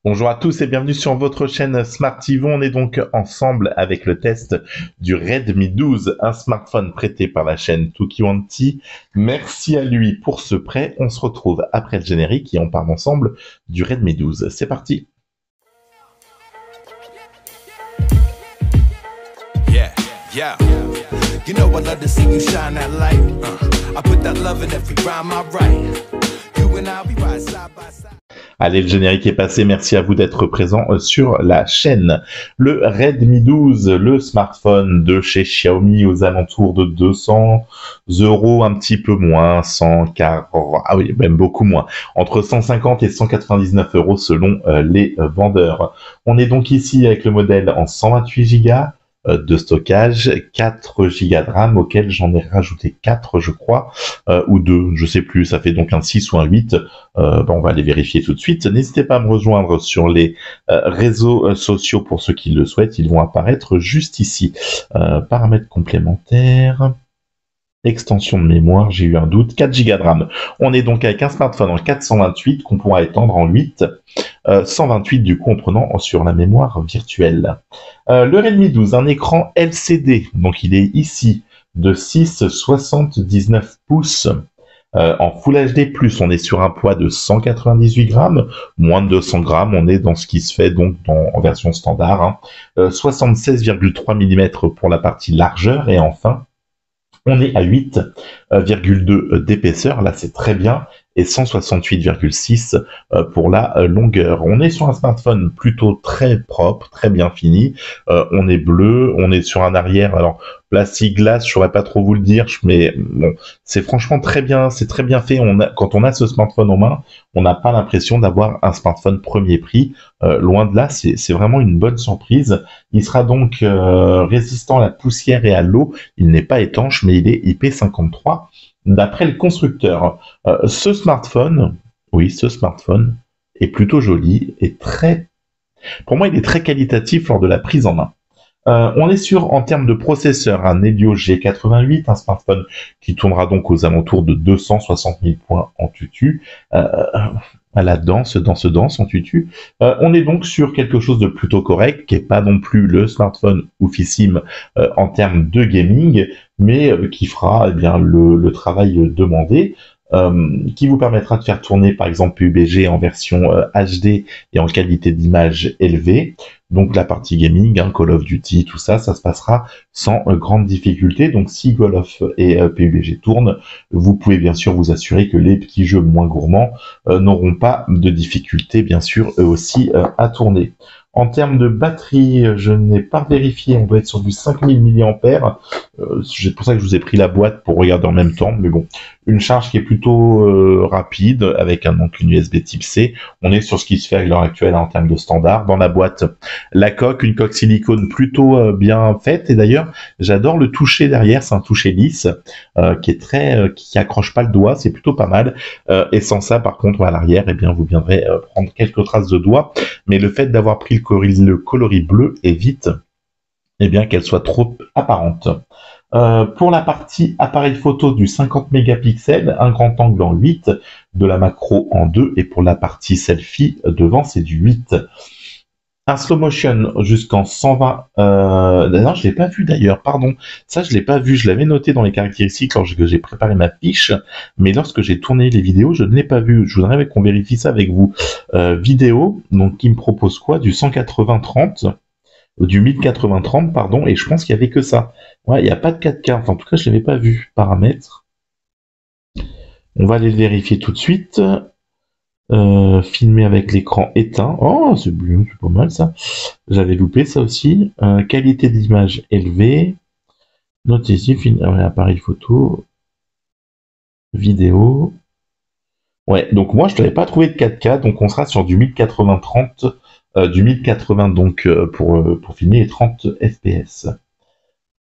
Bonjour à tous et bienvenue sur votre chaîne Smart TV. On est donc ensemble avec le test du Redmi 12, un smartphone prêté par la chaîne Tukiwanti. Merci à lui pour ce prêt. On se retrouve après le générique et on parle ensemble du Redmi 12. C'est parti. Yeah, you know I love to see you shine that light. I put that love in every rhyme I write. You and I, we ride side by side. Allez, le générique est passé. Merci à vous d'être présent sur la chaîne. Le Redmi 12, le smartphone de chez Xiaomi aux alentours de 200 €, un petit peu moins, 140, ah oui, même beaucoup moins, entre 150 et 199 € selon les vendeurs. On est donc ici avec le modèle en 128 Go de stockage, 4 Go de RAM auquel j'en ai rajouté 4 je crois, ou 2, je sais plus, ça fait donc un 6 ou un 8, on va les vérifier tout de suite. N'hésitez pas à me rejoindre sur les réseaux sociaux pour ceux qui le souhaitent, ils vont apparaître juste ici. Paramètres complémentaires, extension de mémoire, j'ai eu un doute, 4 Go de RAM. On est donc avec un smartphone en 428 qu'on pourra étendre en 8, 128 du coup en prenant sur la mémoire virtuelle. Le Redmi 12, un écran LCD, donc il est ici de 6,79 pouces en Full HD+, on est sur un poids de 198 grammes, moins de 200 grammes, on est dans ce qui se fait donc en version standard, 76,3 mm pour la partie largeur, et enfin, on est à 8,2 d'épaisseur, là c'est très bien, et 168,6 pour la longueur. On est sur un smartphone plutôt très propre, très bien fini. On est bleu, on est sur un arrière, alors plastique glace, je saurais pas trop vous le dire, mais bon, c'est franchement très bien, c'est très bien fait. Quand on a ce smartphone en main, on n'a pas l'impression d'avoir un smartphone premier prix. Loin de là, c'est vraiment une bonne surprise. Il sera donc résistant à la poussière et à l'eau. Il n'est pas étanche, mais il est IP53. D'après le constructeur, ce smartphone est plutôt joli et pour moi, il est très qualitatif lors de la prise en main. On est sur, en termes de processeur, un Helio G88, un smartphone qui tournera donc aux alentours de 260 000 points en tutu. À la danse en tutu. On est donc sur quelque chose de plutôt correct, qui n'est pas non plus le smartphone oufissime en termes de gaming, mais qui fera bien le travail demandé, qui vous permettra de faire tourner par exemple PUBG en version HD et en qualité d'image élevée. Donc la partie gaming, Call of Duty, tout ça, ça se passera sans grande difficulté. Donc si Call of et PUBG tournent, vous pouvez bien sûr vous assurer que les petits jeux moins gourmands n'auront pas de difficulté, bien sûr, eux aussi à tourner. En termes de batterie, je n'ai pas vérifié, on doit être sur du 5000 mAh. C'est pour ça que je vous ai pris la boîte pour regarder en même temps, mais bon, une charge qui est plutôt rapide, avec donc une USB type C. On est sur ce qui se fait à l'heure actuelle en termes de standard. Dans la boîte, la coque, une coque silicone plutôt bien faite, et d'ailleurs, j'adore le toucher derrière, c'est un toucher lisse, qui accroche pas le doigt, c'est plutôt pas mal. Et sans ça, par contre, à l'arrière, eh bien, vous viendrez prendre quelques traces de doigts, mais le fait d'avoir pris le coloris bleu évite qu'elle soit trop apparente. Pour la partie appareil photo du 50 mégapixels, un grand angle en 8, de la macro en 2, et pour la partie selfie, devant c'est du 8. Un slow motion jusqu'en 120... non, je l'ai pas vu d'ailleurs, pardon. Ça, je l'ai pas vu. Je l'avais noté dans les caractéristiques lorsque j'ai préparé ma fiche, mais lorsque j'ai tourné les vidéos, je ne l'ai pas vu. Je voudrais qu'on vérifie ça avec vous. Vidéo, donc qui me propose quoi? Du 180-30, du 1080-30, pardon, et je pense qu'il y avait que ça. Ouais, il n'y a pas de 4K. Enfin, en tout cas, je l'avais pas vu. Paramètres. On va aller le vérifier tout de suite. Filmer avec l'écran éteint. Oh, c'est bien, c'est pas mal ça. J'avais loupé ça aussi. Qualité d'image élevée. Note ici, appareil photo. Vidéo. Ouais, donc moi je n'avais pas trouvé de 4K, donc on sera sur du 1080-30, du 1080 donc pour filmer les 30 FPS.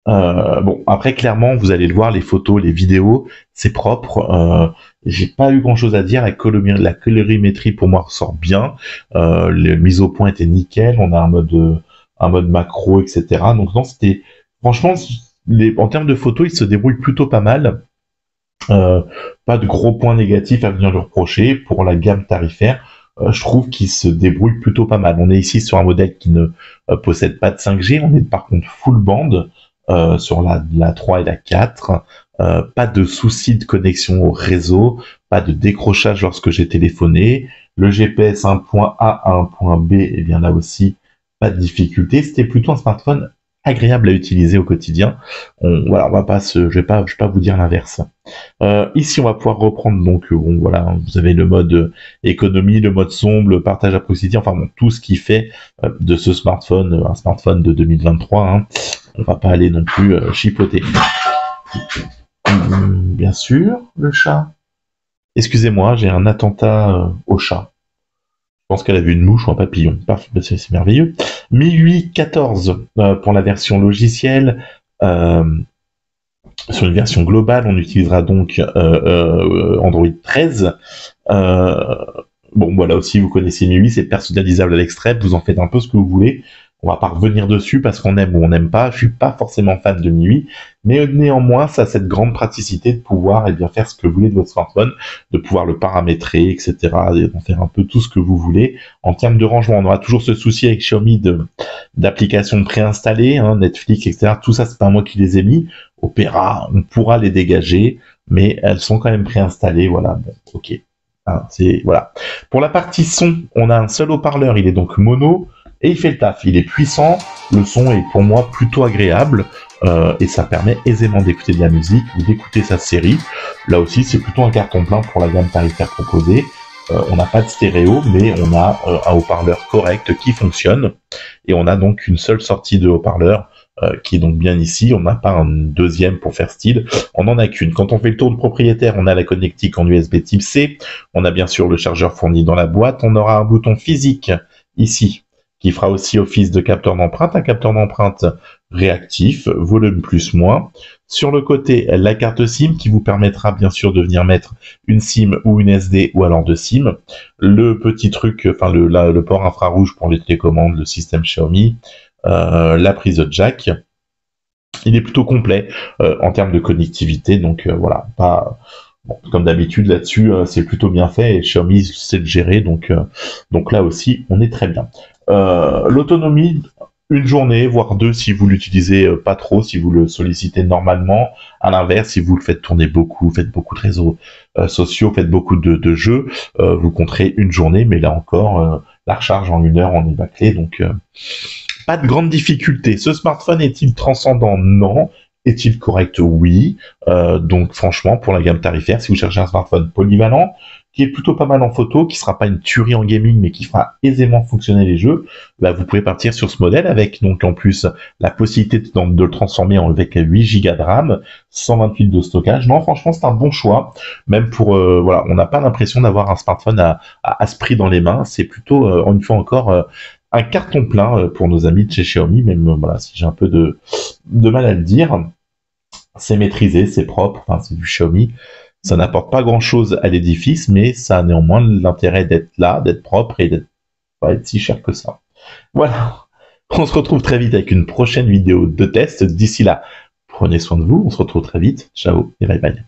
Bon, après clairement vous allez le voir, les photos, les vidéos, c'est propre. J'ai pas eu grand chose à dire. La colorimétrie pour moi ressort bien. Les mises au point étaient nickel. On a un mode macro, etc. Donc non, c'était franchement en termes de photos, il se débrouille plutôt pas mal. Pas de gros points négatifs à venir lui reprocher pour la gamme tarifaire. je trouve qu'il se débrouille plutôt pas mal. On est ici sur un modèle qui ne possède pas de 5G, on est par contre full band sur la 3 et la 4, pas de souci de connexion au réseau, pas de décrochage lorsque j'ai téléphoné, le GPS à un point A à un point B, et bien là aussi, pas de difficulté. C'était plutôt un smartphone agréable à utiliser au quotidien. Voilà, je vais pas vous dire l'inverse. Ici, on va pouvoir reprendre donc, voilà, vous avez le mode économie, le mode sombre, le partage à proximité, enfin bon, tout ce qui fait de ce smartphone un smartphone de 2023. Hein. On va pas aller non plus chipoter. Bien sûr, le chat. Excusez-moi, j'ai un attentat au chat. Je pense qu'elle a vu une mouche ou un papillon. C'est merveilleux. MIUI 14 pour la version logicielle. Sur une version globale, on utilisera donc Android 13. Bon, voilà aussi, vous connaissez MIUI, c'est personnalisable à l'extrême. Vous en faites un peu ce que vous voulez. On va pas revenir dessus parce qu'on aime ou on n'aime pas. Je suis pas forcément fan de MIUI, mais néanmoins, ça a cette grande praticité de pouvoir bien faire ce que vous voulez de votre smartphone, de pouvoir le paramétrer, etc., et d'en faire un peu tout ce que vous voulez. En termes de rangement, on aura toujours ce souci avec Xiaomi d'applications préinstallées, hein, Netflix, etc. Tout ça, c'est pas moi qui les ai mis. Opera, on pourra les dégager, mais elles sont quand même préinstallées. Voilà, bon, ok. Hein, voilà. Pour la partie son, on a un seul haut-parleur, il est donc mono. Et il fait le taf, il est puissant, le son est pour moi plutôt agréable, et ça permet aisément d'écouter de la musique ou d'écouter sa série. Là aussi, c'est plutôt un carton plein pour la gamme tarifaire proposée. On n'a pas de stéréo, mais on a un haut-parleur correct qui fonctionne, et on a donc une seule sortie de haut-parleur qui est donc bien ici. On n'a pas un deuxième pour faire style, on en a qu'une. Quand on fait le tour de propriétaire, on a la connectique en USB type C, on a bien sûr le chargeur fourni dans la boîte, on aura un bouton physique ici, qui fera aussi office de capteur d'empreinte, un capteur d'empreinte réactif, volume plus-moins. Sur le côté, la carte SIM qui vous permettra bien sûr de venir mettre une SIM ou une SD ou alors deux SIM. Le petit truc, enfin le port infrarouge pour les télécommandes, le système Xiaomi, la prise jack. Il est plutôt complet en termes de connectivité, donc voilà, pas... Bon, comme d'habitude là-dessus, c'est plutôt bien fait et Xiaomi sait le gérer, donc là aussi, on est très bien. L'autonomie, une journée, voire deux si vous l'utilisez pas trop, si vous le sollicitez normalement. À l'inverse, si vous le faites tourner beaucoup, faites beaucoup de réseaux sociaux, faites beaucoup de jeux, vous compterez une journée, mais là encore, la recharge en 1 heure, on est bâclé, donc pas de grande difficulté. Ce smartphone est-il transcendant? Non. Est-il correct? Oui. Donc franchement, pour la gamme tarifaire, si vous cherchez un smartphone polyvalent, qui est plutôt pas mal en photo, qui sera pas une tuerie en gaming, mais qui fera aisément fonctionner les jeux, bah, vous pouvez partir sur ce modèle avec donc en plus la possibilité de le transformer avec 8 Go de RAM, 128 de stockage. Non, franchement, c'est un bon choix. Même pour voilà, on n'a pas l'impression d'avoir un smartphone à ce prix dans les mains. C'est plutôt une fois encore un carton plein pour nos amis de chez Xiaomi. Même voilà, si j'ai un peu de mal à le dire. C'est maîtrisé, c'est propre, enfin, c'est du Xiaomi. Ça n'apporte pas grand-chose à l'édifice, mais ça a néanmoins l'intérêt d'être là, d'être propre et d'être pas être si cher que ça. Voilà. On se retrouve très vite avec une prochaine vidéo de test. D'ici là, prenez soin de vous. On se retrouve très vite. Ciao et bye bye.